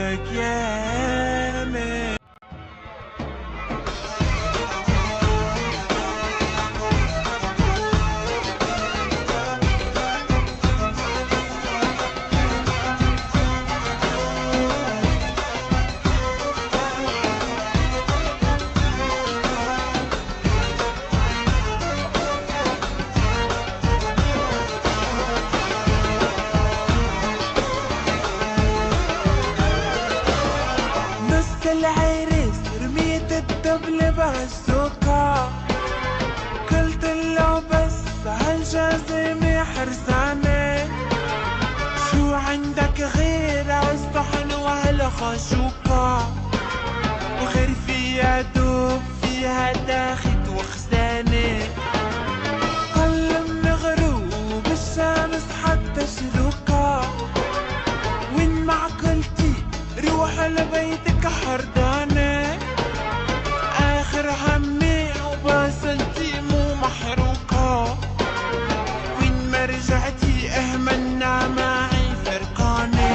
بدك ياني. العريس رميت الدبل بعالسوكا، قلت له بس هالجازمة حرسانة، شو عندك غير عالصحن وهالخشوكا، وغير فيها دوب فيها تاخد وخزانة، قل من غروب الشمس حتى شروقا، وين معقلتي روح لبيتك حردانة، آخر همي وباسلتي مو محروقة، وين ما رجعتي اهملنا معي فرقانة.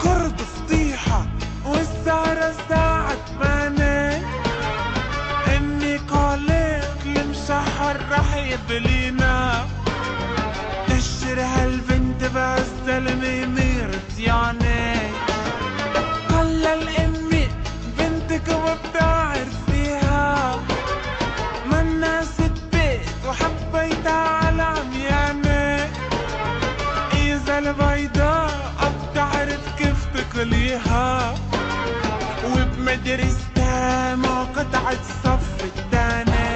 قرض فضيحة والسهرة الساعة 8، اني قالت المشحر رح يبلينا، نشر هالبنت بهالزلمة ميرتياني، هلا الامي بنتك وبتعرف فيها، منا ست بيت وحبيتها على عمياني، اذا البيضاء بتعرف كيف تقليها، وبمدرستها ما قطعت الصف التاني.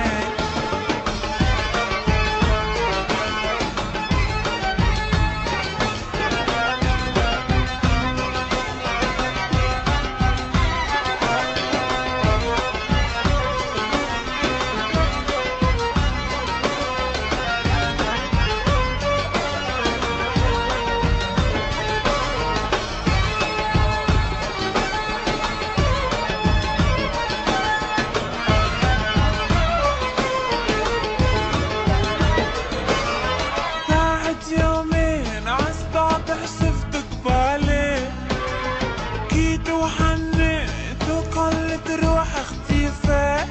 يومين عالسطح شفت قبالي، كيت وحنيت وقلت روح اختفى،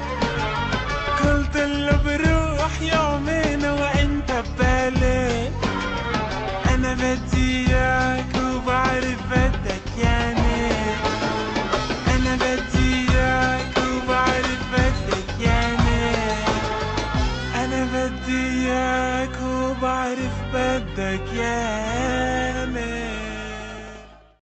قلت له بروح يومين وانت ببالي، انا بدي اياك وبعرف بدك ياني، انا بدي اياك وبعرف بدك ياني، انا بدي اياك وبعرف بدك ياني.